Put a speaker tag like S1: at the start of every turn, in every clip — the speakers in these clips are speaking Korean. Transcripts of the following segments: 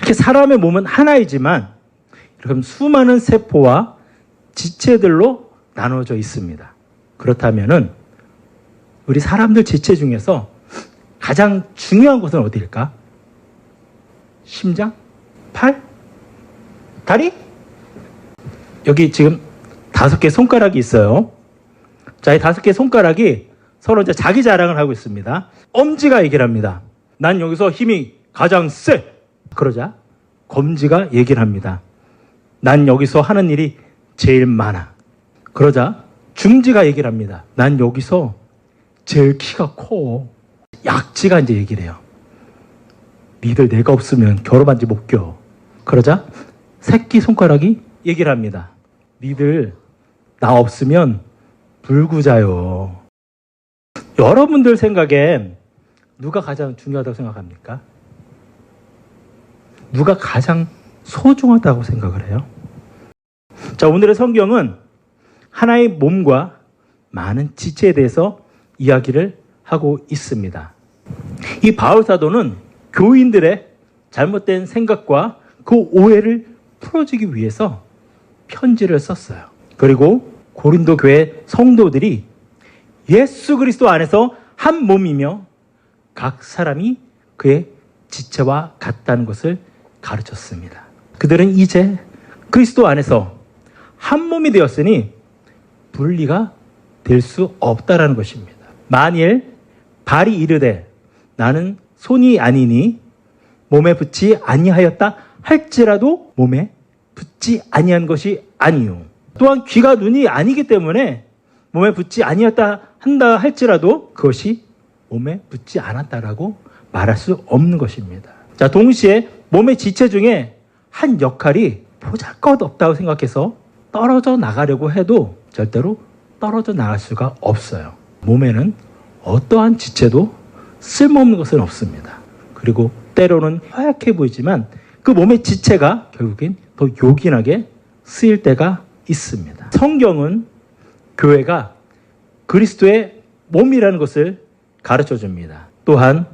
S1: 이렇게 사람의 몸은 하나이지만 이렇게 수많은 세포와 지체들로 나눠져 있습니다. 그렇다면은 우리 사람들 지체 중에서 가장 중요한 것은 어디일까? 심장? 팔? 다리? 여기 지금 5개 손가락이 있어요. 자, 이 5개 손가락이 서로 이제 자기 자랑을 하고 있습니다. 엄지가 얘기를 합니다. 난 여기서 힘이 가장 세. 그러자 검지가 얘기를 합니다. 난 여기서 하는 일이 제일 많아. 그러자 중지가 얘기를 합니다. 난 여기서 제일 키가 커. 약지가 이제 얘기를 해요. 니들 내가 없으면 결혼한지 못 껴. 그러자 새끼 손가락이 얘기를 합니다. 니들 나 없으면 불구자요. 여러분들 생각엔 누가 가장 중요하다고 생각합니까? 누가 가장 소중하다고 생각을 해요? 자, 오늘의 성경은 하나의 몸과 많은 지체에 대해서 이야기를 하고 있습니다. 이 바울 사도는 교인들의 잘못된 생각과 그 오해를 풀어주기 위해서 편지를 썼어요. 그리고 고린도 교회 성도들이 예수 그리스도 안에서 한 몸이며 각 사람이 그의 지체와 같다는 것을 가르쳤습니다. 그들은 이제 그리스도 안에서 한 몸이 되었으니 분리가 될 수 없다라는 것입니다. 만일 발이 이르되 나는 손이 아니니 몸에 붙지 아니하였다 할지라도 몸에 붙지 아니한 것이 아니요. 또한 귀가 눈이 아니기 때문에 몸에 붙지 아니었다 한다 할지라도 그것이 몸에 붙지 않았다라고 말할 수 없는 것입니다. 자, 동시에 몸의 지체 중에 한 역할이 보잘것없다고 생각해서 떨어져 나가려고 해도 절대로 떨어져 나갈 수가 없어요. 몸에는 어떠한 지체도 쓸모없는 것은 없습니다. 그리고 때로는 허약해 보이지만 그 몸의 지체가 결국엔 더 요긴하게 쓰일 때가 있습니다. 성경은 교회가 그리스도의 몸이라는 것을 가르쳐 줍니다. 또한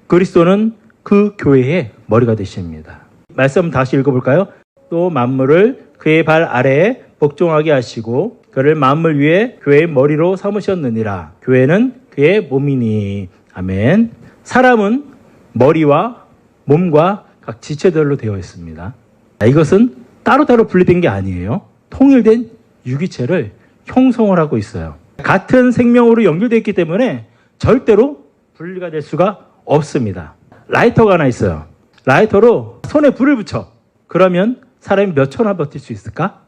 S1: 그리스도는 그 교회의 머리가 되십니다. 말씀 다시 읽어볼까요? 또 만물을 그의 발 아래에 복종하게 하시고 그를 만물 위에 교회의 머리로 삼으셨느니라. 교회는 그의 몸이니. 아멘. 사람은 머리와 몸과 각 지체들로 되어 있습니다. 이것은 따로따로 분리된 게 아니에요. 통일된 유기체를 형성을 하고 있어요. 같은 생명으로 연결되어 있기 때문에 절대로 분리가 될 수가 없습니다. 라이터가 하나 있어요. 라이터로 손에 불을 붙여. 그러면 사람이 몇 초나 버틸 수 있을까?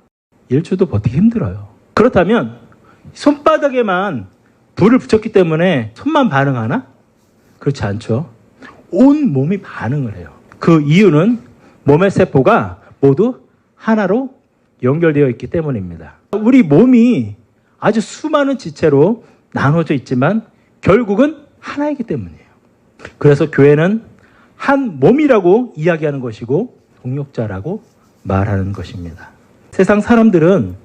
S1: 1초도 버티기 힘들어요. 그렇다면 손바닥에만 불을 붙였기 때문에 손만 반응하나? 그렇지 않죠. 온 몸이 반응을 해요. 그 이유는 몸의 세포가 모두 하나로 연결되어 있기 때문입니다. 우리 몸이 아주 수많은 지체로 나눠져 있지만 결국은 하나이기 때문이에요. 그래서 교회는 한 몸이라고 이야기하는 것이고 동역자라고 말하는 것입니다. 세상 사람들은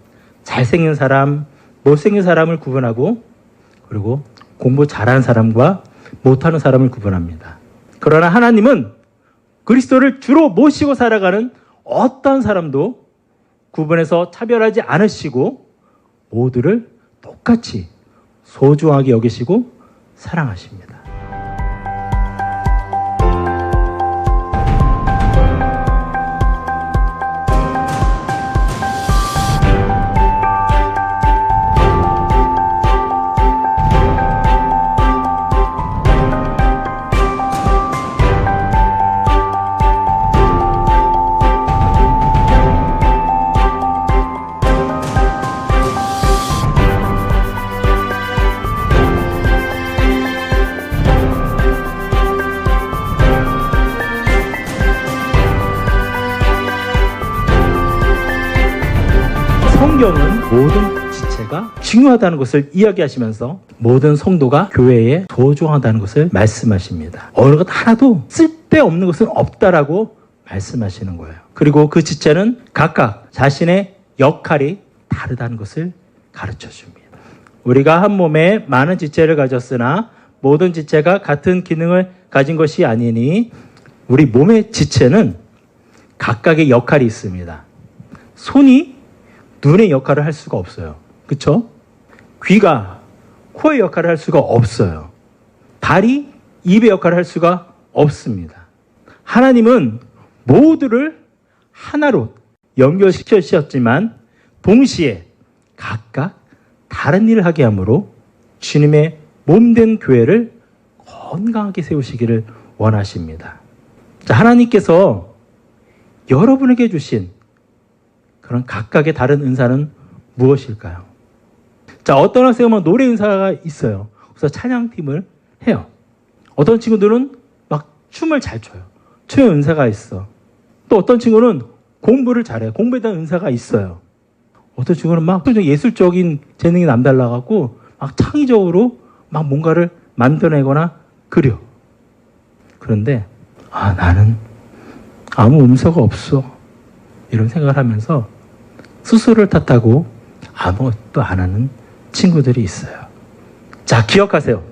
S1: 잘생긴 사람, 못생긴 사람을 구분하고 그리고 공부 잘하는 사람과 못하는 사람을 구분합니다. 그러나 하나님은 그리스도를 주로 모시고 살아가는 어떤 사람도 구분해서 차별하지 않으시고 모두를 똑같이 소중하게 여기시고 사랑하십니다. 성경은 모든 지체가 중요하다는 것을 이야기하시면서 모든 성도가 교회에 소중하다는 것을 말씀하십니다. 어느 것 하나도 쓸데없는 것은 없다라고 말씀하시는 거예요. 그리고 그 지체는 각각 자신의 역할이 다르다는 것을 가르쳐 줍니다. 우리가 한 몸에 많은 지체를 가졌으나 모든 지체가 같은 기능을 가진 것이 아니니 우리 몸의 지체는 각각의 역할이 있습니다. 손이 눈의 역할을 할 수가 없어요. 그렇죠? 귀가 코의 역할을 할 수가 없어요. 발이 입의 역할을 할 수가 없습니다. 하나님은 모두를 하나로 연결시키셨지만 동시에 각각 다른 일을 하게 하므로 주님의 몸된 교회를 건강하게 세우시기를 원하십니다. 자, 하나님께서 여러분에게 주신 그런 각각의 다른 은사는 무엇일까요? 자, 어떤 학생은 노래 은사가 있어요. 그래서 찬양팀을 해요. 어떤 친구들은 막 춤을 잘 춰요. 춤의 은사가 있어. 또 어떤 친구는 공부를 잘해요. 공부에 대한 은사가 있어요. 어떤 친구는 막 예술적인 재능이 남달라갖고 막 창의적으로 막 뭔가를 만들어내거나 그려. 그런데 나는 아무 은사가 없어. 이런 생각을 하면서 스스로를 탓하고 아무것도 안 하는 친구들이 있어요. 자, 기억하세요.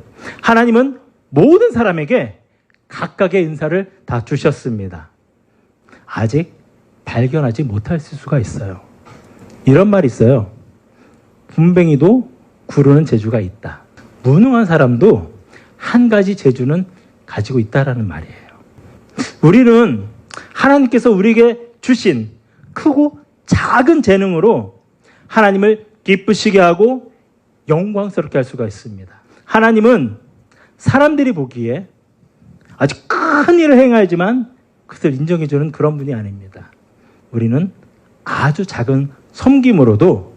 S1: 하나님은 모든 사람에게 각각의 은사를 다 주셨습니다. 아직 발견하지 못할 수가 있어요. 이런 말이 있어요. 분뱅이도 구르는 재주가 있다. 무능한 사람도 한 가지 재주는 가지고 있다라는 말이에요. 우리는 하나님께서 우리에게 주신 크고 작은 재능으로 하나님을 기쁘시게 하고 영광스럽게 할 수가 있습니다. 하나님은 사람들이 보기에 아주 큰 일을 행하지만 그것을 인정해주는 그런 분이 아닙니다. 우리는 아주 작은 섬김으로도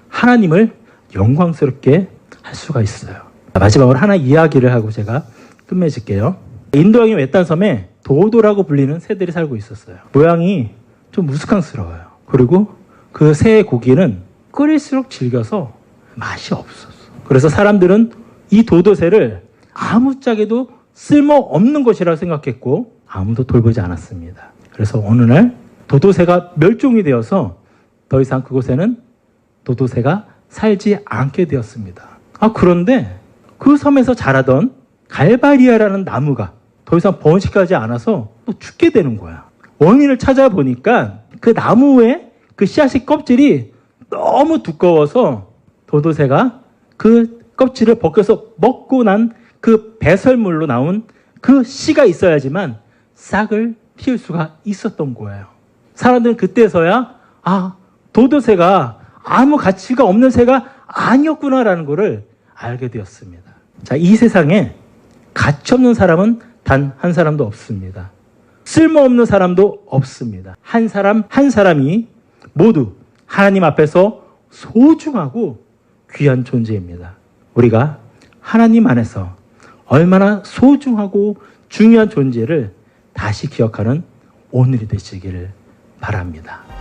S1: 하나님을 영광스럽게 할 수가 있어요. 마지막으로 하나 이야기를 하고 제가 끝맺을게요. 인도양의 외딴 섬에 도도라고 불리는 새들이 살고 있었어요. 모양이 좀 우스꽝스러워요. 그리고 그 새의 고기는 끓일수록 질겨서 맛이 없었어. 그래서 사람들은 이 도도새를 아무짝에도 쓸모없는 것이라고 생각했고 아무도 돌보지 않았습니다. 그래서 어느 날 도도새가 멸종이 되어서 더 이상 그곳에는 도도새가 살지 않게 되었습니다. 그런데 그 섬에서 자라던 갈바리아라는 나무가 더 이상 번식하지 않아서 또 죽게 되는 거야. 원인을 찾아보니까 그 나무의 그 씨앗의 껍질이 너무 두꺼워서 도도새가 그 껍질을 벗겨서 먹고 난 그 배설물로 나온 그 씨가 있어야지만 싹을 피울 수가 있었던 거예요. 사람들은 그때서야 도도새가 아무 가치가 없는 새가 아니었구나라는 것을 알게 되었습니다. 자, 이 세상에 가치 없는 사람은 단 한 사람도 없습니다. 쓸모없는 사람도 없습니다. 한 사람 한 사람이 모두 하나님 앞에서 소중하고 귀한 존재입니다. 우리가 하나님 안에서 얼마나 소중하고 중요한 존재를 다시 기억하는 오늘이 되시기를 바랍니다.